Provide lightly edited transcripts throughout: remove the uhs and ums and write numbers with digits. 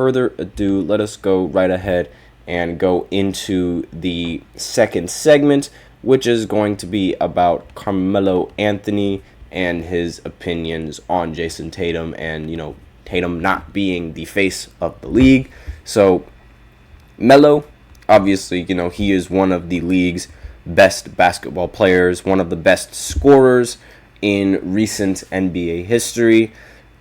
further ado, let us go right ahead and go into the second segment, which is going to be about Carmelo Anthony and his opinions on Jayson Tatum and, Tatum not being the face of the league. So, Melo, obviously, he is one of the league's best basketball players, one of the best scorers in recent NBA history.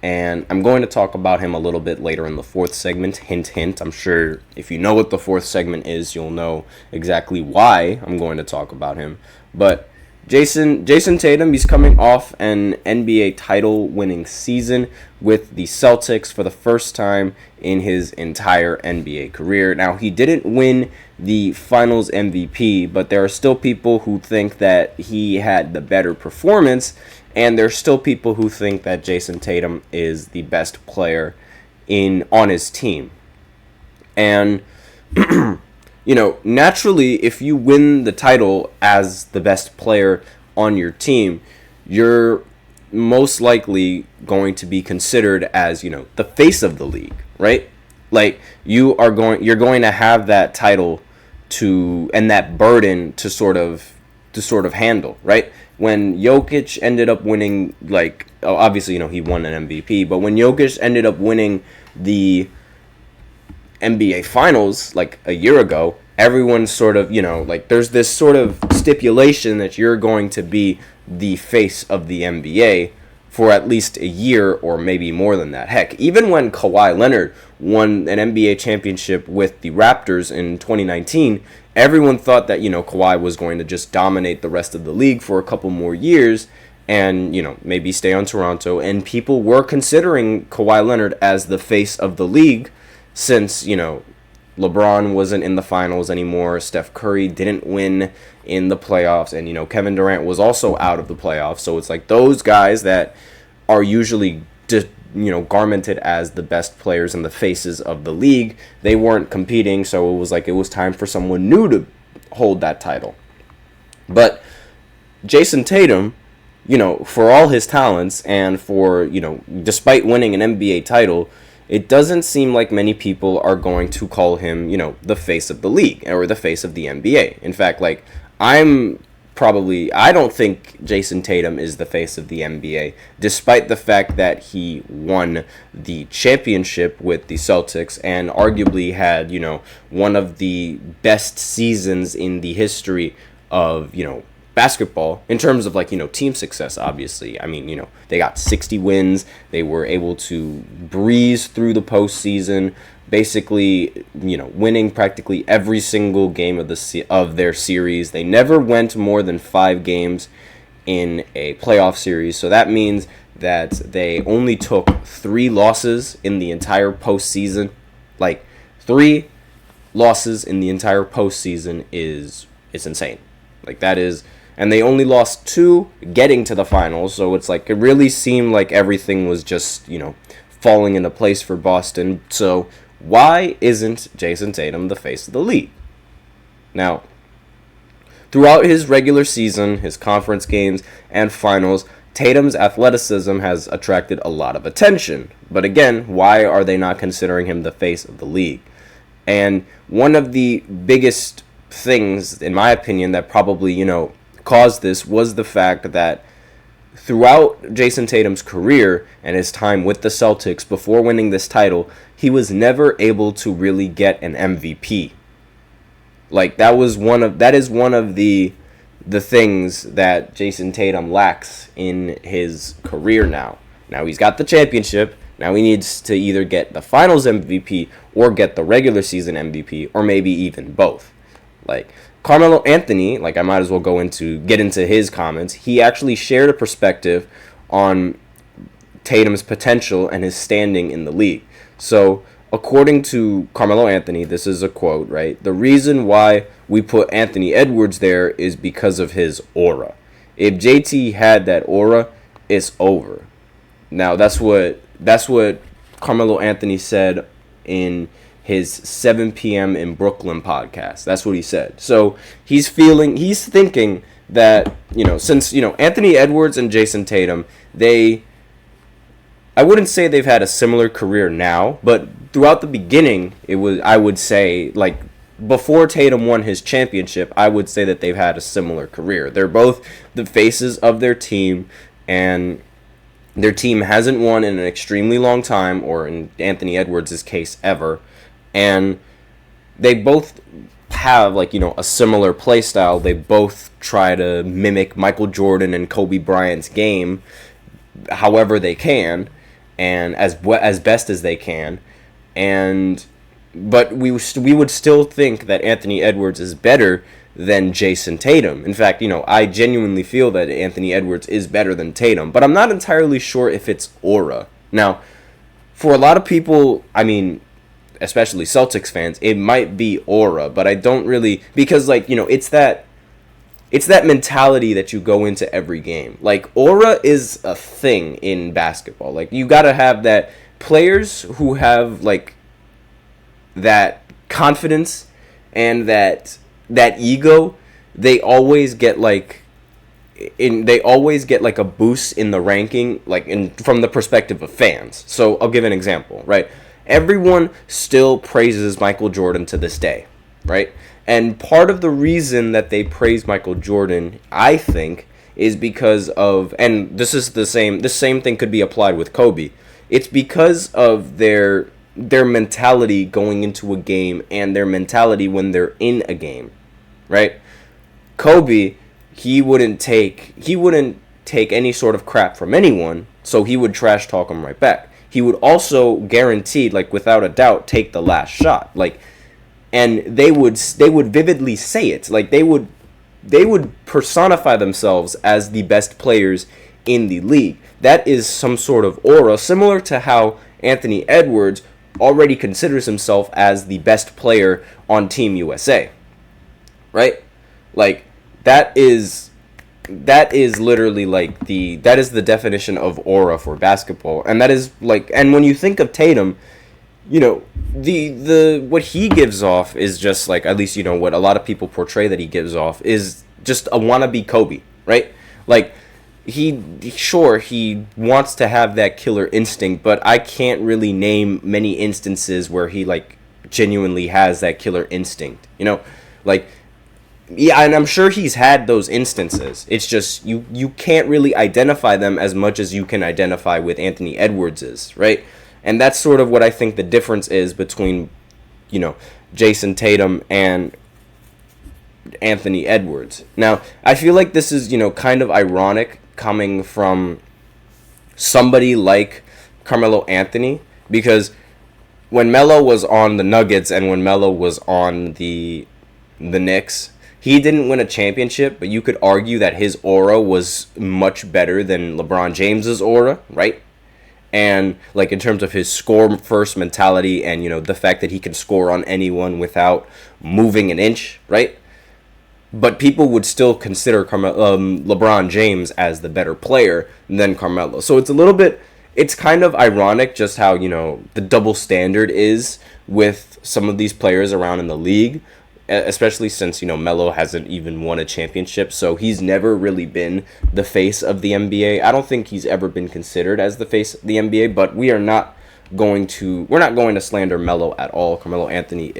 And I'm going to talk about him a little bit later in the fourth segment. Hint, hint. I'm sure if you know what the fourth segment is, you'll know exactly why I'm going to talk about him. But Jayson Tatum, he's coming off an NBA title-winning season with the Celtics for the first time in his entire NBA career. Now, he didn't win the Finals MVP, but there are still people who think that he had the better performance, and there's still people who think that Jayson Tatum is the best player on his team. And naturally, if you win the title as the best player on your team, you're most likely going to be considered as, the face of the league, right? Like, you're going to have that title and that burden to sort of handle, right? When Jokic ended up winning, obviously, he won an MVP, but when Jokic ended up winning the NBA Finals, a year ago, everyone sort of, there's this sort of stipulation that you're going to be the face of the NBA for at least a year or maybe more than that. Heck, even when Kawhi Leonard won an NBA championship with the Raptors in 2019, everyone thought that, Kawhi was going to just dominate the rest of the league for a couple more years and, maybe stay on Toronto. And people were considering Kawhi Leonard as the face of the league since, LeBron wasn't in the finals anymore. Steph Curry didn't win in the playoffs. And, Kevin Durant was also out of the playoffs. So it's like those guys that are usually garmented as the best players and the faces of the league, they weren't competing. So it was time for someone new to hold that title. But Jayson Tatum, for all his talents and for, despite winning an NBA title, it doesn't seem like many people are going to call him, the face of the league or the face of the NBA. In fact, I don't think Jayson Tatum is the face of the NBA, despite the fact that he won the championship with the Celtics and arguably had, one of the best seasons in the history of, basketball in terms of team success. Obviously, I mean, they got 60 wins. They were able to breeze through the postseason, basically, winning practically every single game of their series. They never went more than 5 games in a playoff series, so that means that they only took 3 losses in the entire postseason. 3 losses in the entire postseason is insane. That is. And they only lost 2 getting to the finals, so it's it really seemed like everything was just, falling into place for Boston. So why isn't Jayson Tatum the face of the league? Now, throughout his regular season, his conference games, and finals, Tatum's athleticism has attracted a lot of attention. But again, why are they not considering him the face of the league? And one of the biggest things, in my opinion, that probably, caused this was the fact that throughout Jayson Tatum's career and his time with the Celtics before winning this title, he was never able to really get an MVP. That is one of the things that Jayson Tatum lacks in his career now. Now he's got the championship. Now he needs to either get the Finals MVP or get the regular season MVP or maybe even both. Carmelo Anthony, I might as well get into his comments. He actually shared a perspective on Tatum's potential and his standing in the league. So, according to Carmelo Anthony, this is a quote, right? The reason why we put Anthony Edwards there is because of his aura. If JT had that aura, it's over. Now, that's what Carmelo Anthony said in his 7 p.m. in Brooklyn podcast. That's what he said. So he's thinking that, since, Anthony Edwards and Jayson Tatum, I wouldn't say they've had a similar career now, but throughout the beginning, I would say, like, before Tatum won his championship, I would say that they've had a similar career. They're both the faces of their team, and their team hasn't won in an extremely long time, or in Anthony Edwards' case, ever. And they both have, like, a similar play style. They both try to mimic Michael Jordan and Kobe Bryant's game however they can, and as best as they can. But we would still think that Anthony Edwards is better than Jayson Tatum. In fact, I genuinely feel that Anthony Edwards is better than Tatum, but I'm not entirely sure if it's aura. Now, for a lot of people, I mean, especially Celtics fans, it might be aura, but I don't really, because, like, it's that mentality that you go into every game. Like, aura is a thing in basketball. Like, you gotta have that. Players who have, like, that confidence and that ego, they always get like a boost in the ranking, like, from the perspective of fans. So I'll give an example, right? Everyone still praises Michael Jordan to this day, right? And part of the reason that they praise Michael Jordan, I think, is because of, and this same thing could be applied with Kobe. It's because of their mentality going into a game and their mentality when they're in a game, right? Kobe, he wouldn't take any sort of crap from anyone, so he would trash talk him right back. He would also guaranteed, like, without a doubt, take the last shot, like, and they would vividly say it, like, they would personify themselves as the best players in the league. That is some sort of aura, similar to how Anthony Edwards already considers himself as the best player on Team USA, right? Like, that is literally, like, that is the definition of aura for basketball. And that is, like, and when you think of Tatum, the what he gives off is just, like, at least, what a lot of people portray that he gives off is just a wannabe Kobe, right? Like, he wants to have that killer instinct, but I can't really name many instances where he, like, genuinely has that killer instinct, like, yeah, and I'm sure he's had those instances. It's just you can't really identify them as much as you can identify with Anthony Edwards's, right? And that's sort of what I think the difference is between, Jayson Tatum and Anthony Edwards. Now, I feel like this is, kind of ironic coming from somebody like Carmelo Anthony, because when Melo was on the Nuggets and when Melo was on the Knicks, he didn't win a championship, but you could argue that his aura was much better than LeBron James's aura, right? And, like, in terms of his score-first mentality and, the fact that he can score on anyone without moving an inch, right? But people would still consider LeBron James as the better player than Carmelo. So it's kind of ironic just how, the double standard is with some of these players around in the league, especially since, Melo hasn't even won a championship, so he's never really been the face of the NBA. I don't think he's ever been considered as the face of the NBA, but we're not going to slander Melo at all. Carmelo Anthony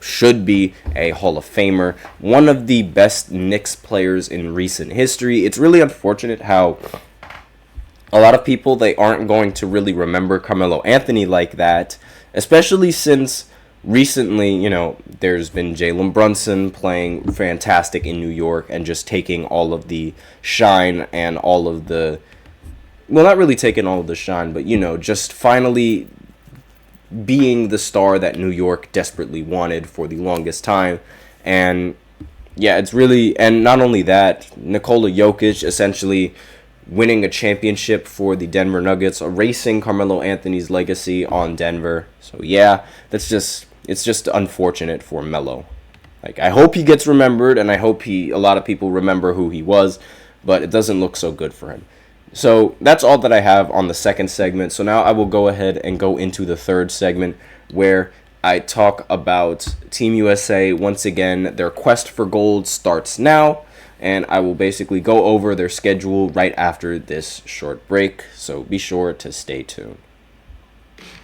should be a Hall of Famer, one of the best Knicks players in recent history. It's really unfortunate how a lot of people, they aren't going to really remember Carmelo Anthony like that, especially since recently, there's been Jalen Brunson playing fantastic in New York and just taking all of the shine and all of the, well, not really taking all of the shine, but, just finally being the star that New York desperately wanted for the longest time. And, yeah, it's really, and not only that, Nikola Jokic essentially winning a championship for the Denver Nuggets, erasing Carmelo Anthony's legacy on Denver. So, yeah, it's just unfortunate for Melo. Like, I hope he gets remembered, and I hope a lot of people remember who he was, but it doesn't look so good for him. So that's all that I have on the second segment. So now I will go ahead and go into the third segment, where I talk about Team USA. Once again, their quest for gold starts now, and I will basically go over their schedule right after this short break. So be sure to stay tuned.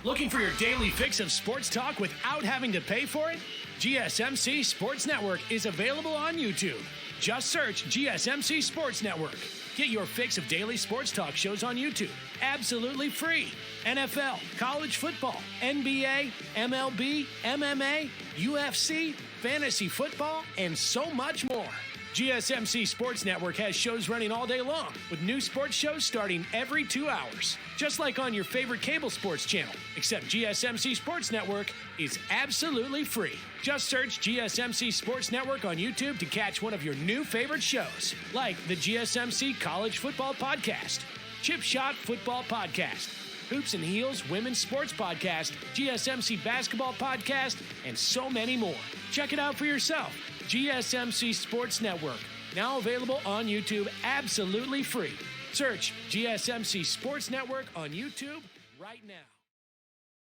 Looking for your daily fix of sports talk without having to pay for it? GSMC Sports Network is available on YouTube. Just search GSMC Sports Network. Get your fix of daily sports talk shows on YouTube, absolutely free. NFL, college football, NBA, MLB, MMA, UFC, fantasy football, and so much more. GSMC Sports Network has shows running all day long, with new sports shows starting every 2 hours. Just like on your favorite cable sports channel, except GSMC Sports Network is absolutely free. Just search GSMC Sports Network on YouTube to catch one of your new favorite shows, like the GSMC College Football Podcast, Chip Shot Football Podcast, Hoops and Heels Women's Sports Podcast, GSMC Basketball Podcast, and so many more. Check it out for yourself. GSMC Sports Network, now available on YouTube absolutely free. Search GSMC Sports Network on YouTube right now.